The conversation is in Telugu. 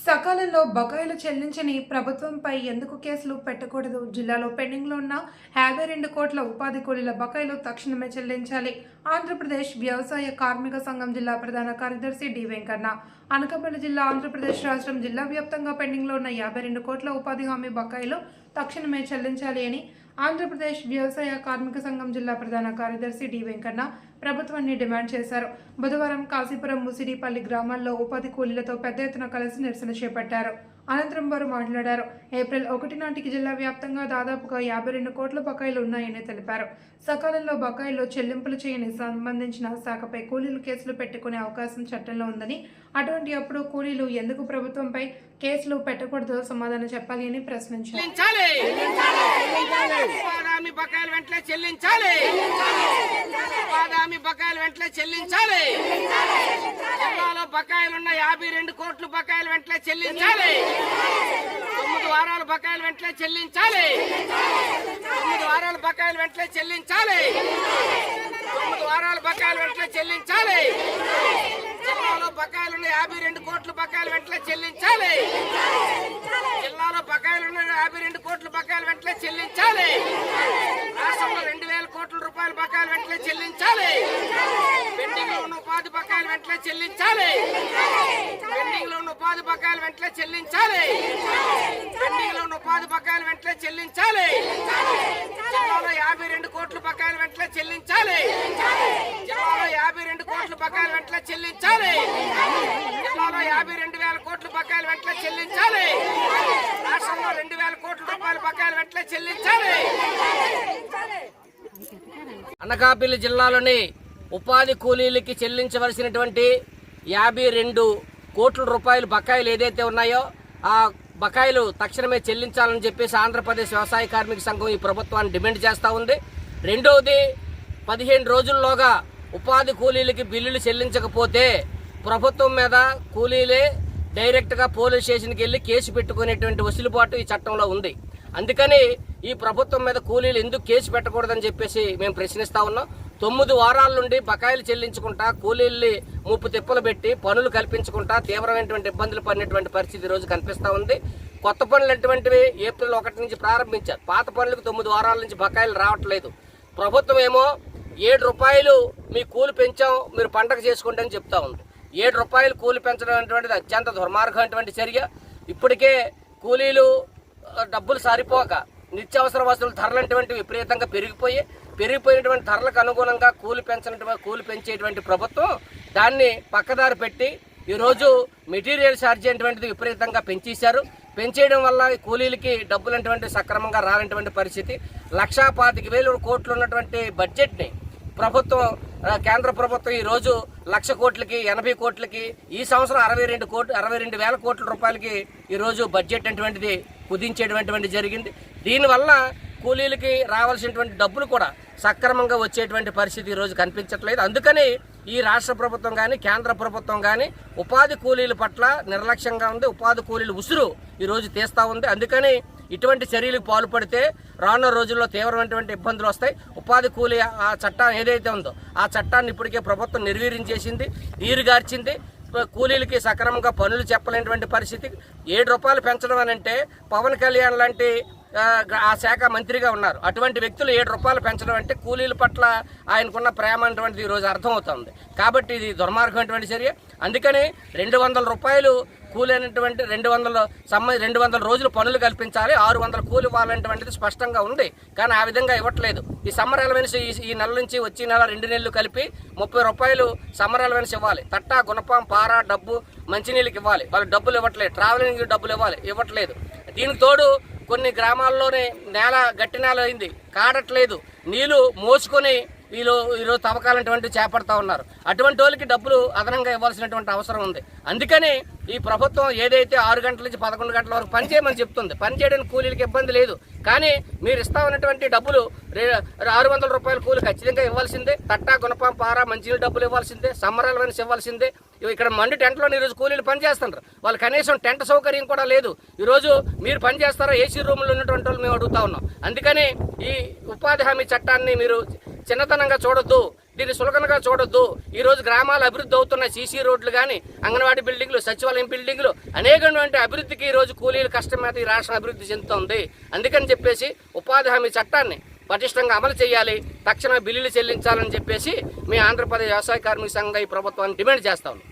సకాలంలో బకాయిలు చెల్లించని ప్రభుత్వంపై ఎందుకు కేసులు పెట్టకూడదు? జిల్లాలో పెండింగ్లో ఉన్న 52 కోట్ల ఉపాధి కూలీల బకాయిలు తక్షణమే చెల్లించాలి. ఆంధ్రప్రదేశ్ వ్యవసాయ కార్మిక సంఘం జిల్లా ప్రధాన కార్యదర్శి డి వెంకన్న. అనకాపల్లి జిల్లా ఆంధ్రప్రదేశ్ రాష్ట్రం జిల్లా వ్యాప్తంగా పెండింగ్లో ఉన్న 52 కోట్ల ఉపాధి హామీ బకాయిలు తక్షణమే చెల్లించాలి అని ఆంధ్రప్రదేశ్ వ్యవసాయ కార్మిక సంఘం జిల్లా ప్రధాన కార్యదర్శి డి వెంకన్న ప్రభుత్వాన్ని డిమాండ్ చేశారు. బుధవారం కాశీపురం, ముసిరిపల్లి గ్రామాల్లో ఉపాధి కూలీలతో పెద్ద ఎత్తున కలిసి నిరసన చేపట్టారు. అనంతరం వారు మాట్లాడారు. ఏప్రిల్ 1 నాటికి జిల్లా వ్యాప్తంగా దాదాపుగా 52 కోట్ల బకాయిలు ఉన్నాయని తెలిపారు. సకాలంలో బకాయిల్లో చెల్లింపులు చేయని సంబంధించిన శాఖపై కూలీలు కేసులు పెట్టుకునే అవకాశం చట్టంలో ఉందని, అటువంటి అప్పుడు కూలీలు ఎందుకు ప్రభుత్వంపై కేసులు పెట్టకూడదో సమాధానం చెప్పాలి అని ప్రశ్నించారు. బకాయిలున్న 52 కోట్లు బకాయిలు వెంటనే చెల్లించాలి. 9 వారాల బకాయిలు వెంటనే చెల్లించాలి. 9 వారాల బకాయిలు వెంటనే చెల్లించాలి. 9 వారాల బకాయిలు వెంటనే చెల్లించాలి. జిల్లాలో బకాయిలున్న 52 కోట్లు బకాయిలు వెంటనే చెల్లించాలి. జిల్లాలో బకాయిలున్న 52 కోట్లు బకాయిలు వెంటనే చెల్లించాలి. రాష్ట్రంలో 2000 కోట్ల రూపాయల బకాయిలు వెంటనే చెల్లించాలి. పెండింగ్ లో ఉన్న ఉపాధి బకాయిలు వెంటనే చెల్లించాలి. పెండింగ్ లో ఉన్న ఉపాధి బకాయిలు వెంటనే చెల్లించాలి. పెండింగ్ లో ఉన్న ఉపాధి బకాయిలు వెంటనే చెల్లించాలి. జిల్లాలో 52 కోట్ల బకాయిలు వెంటనే చెల్లించాలి. జిల్లాలో 52 కోట్ల బకాయిలు వెంటనే చెల్లించాలి. జిల్లాలో 52,000 కోట్ల బకాయిలు వెంటనే చెల్లించాలి. రాష్ట్రంలో 2,000 కోట్ల రూపాయల బకాయిలు వెంటనే చెల్లించాలి. అనకాపల్లి జిల్లాలోని ఉపాధి కూలీలకి చెల్లించవలసినటువంటి 52 కోట్ల రూపాయలు బకాయిలు ఏదైతే ఉన్నాయో ఆ బకాయిలు తక్షణమే చెల్లించాలని చెప్పేసి ఆంధ్రప్రదేశ్ వ్యవసాయ కార్మిక సంఘం ఈ ప్రభుత్వాన్ని డిమాండ్ చేస్తూ ఉంది. రెండవది, 15 రోజుల్లోగా ఉపాధి కూలీలకి బిల్లులు చెల్లించకపోతే ప్రభుత్వం మీద కూలీలే డైరెక్ట్గా పోలీస్ స్టేషన్కి వెళ్ళి కేసు పెట్టుకునేటువంటి వెసులుబాటు ఈ చట్టంలో ఉంది. అందుకని ఈ ప్రభుత్వం మీద కూలీలు ఎందుకు కేసు పెట్టకూడదని చెప్పేసి మేము ప్రశ్నిస్తా ఉన్నాం. 9 వారాల నుండి బకాయిలు చెల్లించుకుంటా కూలీల్ని ముప్పు తిప్పలు పెట్టి పనులు కల్పించుకుంటా తీవ్రమైనటువంటి ఇబ్బందులు పడినటువంటి పరిస్థితి ఈ రోజు కనిపిస్తూ ఉంది. కొత్త పనులు అటువంటివి ఏప్రిల్ 1 నుంచి ప్రారంభించారు. పాత పనులకు 9 వారాల నుంచి బకాయిలు రావట్లేదు. ప్రభుత్వం ఏమో 7 రూపాయలు మీ కూలి పెంచాం, మీరు పండగ చేసుకోండి అని చెప్తా ఉంది. 7 రూపాయలు కూలి పెంచడం అనేటువంటిది అత్యంత దుర్మార్గమైనటువంటి చర్య. ఇప్పటికే కూలీలు డబ్బులు సరిపోక నిత్యావసర వస్తువుల ధరలు అటువంటివి విపరీతంగా పెరిగిపోయినటువంటి ధరలకు అనుగుణంగా కూలి పెంచేటువంటి ప్రభుత్వం దాన్ని పక్కదారి పెట్టి ఈరోజు మెటీరియల్ ఛార్జీ అటువంటిది విపరీతంగా పెంచేయడం వల్ల కూలీలకి డబ్బులు అటువంటి సక్రమంగా రానటువంటి పరిస్థితి. 1,25,000 కోట్లు ఉన్నటువంటి బడ్జెట్ని కేంద్ర ప్రభుత్వం ఈ రోజు 1,00,000 కోట్లకి 80 కోట్లకి ఈ సంవత్సరం 62,000 కోట్ల రూపాయలకి ఈ రోజు బడ్జెట్ అటువంటిది కుదించేటువంటి జరిగింది. దీనివల్ల కూలీలకి రావాల్సినటువంటి డబ్బులు కూడా సక్రమంగా వచ్చేటువంటి పరిస్థితి ఈ రోజు కనిపించట్లేదు. అందుకని ఈ రాష్ట్ర ప్రభుత్వం కానీ కేంద్ర ప్రభుత్వం కానీ ఉపాధి కూలీల పట్ల నిర్లక్ష్యంగా ఉంది. ఉపాధి కూలీల ఉసురు ఈ రోజు తీస్తూ ఉంది. అందుకని ఇటువంటి చర్యలకు పాల్పడితే రానున్న రోజుల్లో తీవ్రమైనటువంటి ఇబ్బందులు వస్తాయి. ఉపాధి కూలీ ఆ చట్టం ఏదైతే ఉందో ఆ చట్టాన్ని ఇప్పటికే ప్రభుత్వం నిర్వీర్యం చేసింది, నీరుగార్చింది. కూలీలకి సక్రమంగా పనులు చెప్పలేనటువంటి పరిస్థితి. 7 రూపాయలు పెంచడం అని అంటే పవన్ కళ్యాణ్ లాంటి ఆ శాఖ మంత్రిగా ఉన్నారు. అటువంటి వ్యక్తులు 7 రూపాయలు పెంచడం అంటే కూలీల పట్ల ఆయనకున్న ప్రేమ అనేటువంటిది ఈరోజు అర్థమవుతుంది. కాబట్టి ఇది దుర్మార్గమైనటువంటి చర్య. అందుకని 200 రూపాయలు కూలీ అనేటువంటి 200 రోజులు పనులు కల్పించాలి, 600 కూలి ఇవ్వాలనేటువంటిది స్పష్టంగా ఉంది. కానీ ఆ విధంగా ఇవ్వట్లేదు. ఈ సమ్మర్ అలవెన్స్ ఈ నెల నుంచి వచ్చే నెల 2 నెలలు కలిపి 30 రూపాయలు సమ్మర్ అలవెన్స్ ఇవ్వాలి. తట్టా, గుణపం, పార, డబ్బు, మంచినీళ్ళకి ఇవ్వాలి. వాళ్ళు డబ్బులు ఇవ్వట్లేదు. ట్రావెలింగ్ డబ్బులు ఇవ్వట్లేదు. దీనికి తోడు కొన్ని గ్రామాల్లోనే గట్టి నేల అయింది, కాడట్లేదు. నీళ్లు మోసుకొని ఈరోజు తవ్వకాలటువంటివి చేపడతా ఉన్నారు. అటువంటి వాళ్ళకి డబ్బులు అదనంగా ఇవ్వాల్సినటువంటి అవసరం ఉంది. అందుకని ఈ ప్రభుత్వం ఏదైతే 6 గంటల నుంచి 11 గంటల వరకు పనిచేయమని చెప్తుంది, పనిచేయడానికి కూలీలకు ఇబ్బంది లేదు. కానీ మీరు ఇస్తా ఉన్నటువంటి డబ్బులు 600 రూపాయల కూలి ఖచ్చితంగా ఇవ్వాల్సిందే. తట్టా, గుణపం, పార, మంచినీళ్ళు డబ్బులు ఇవ్వాల్సిందే. సమ్మర్ అలవెన్స్ ఇవ్వాల్సిందే. ఇక్కడ మండు టెంట్లో ఈరోజు కూలీలు పనిచేస్తున్నారు. వాళ్ళు కనీసం టెంట్ సౌకర్యం కూడా లేదు. ఈరోజు మీరు పనిచేస్తారా? ఏసీ రూమ్లో ఉన్నటువంటి వాళ్ళు మేము అడుగుతా ఉన్నాం. అందుకని ఈ ఉపాధి హామీ చట్టాన్ని మీరు చిన్నతనంగా చూడొద్దు, దీన్ని సులకనగా చూడొద్దు. ఈ రోజు గ్రామాలు అభివృద్ధి అవుతున్న సీసీ రోడ్లు కానీ, అంగన్వాడీ బిల్డింగ్లు, సచివాలయం బిల్డింగ్లు, అనేకటువంటి అభివృద్ధికి ఈ రోజు కూలీల కష్టం మీద ఈ రాష్ట్రం అభివృద్ధి చెందుతోంది. అందుకని చెప్పేసి ఉపాధి హామీ చట్టాన్ని పటిష్టంగా అమలు చేయాలి, తక్షణమే బిల్లులు చెల్లించాలని చెప్పేసి మీ ఆంధ్రప్రదేశ్ వ్యవసాయ కార్మిక సంఘంగా ఈ ప్రభుత్వాన్ని డిమాండ్ చేస్తా ఉన్నాం.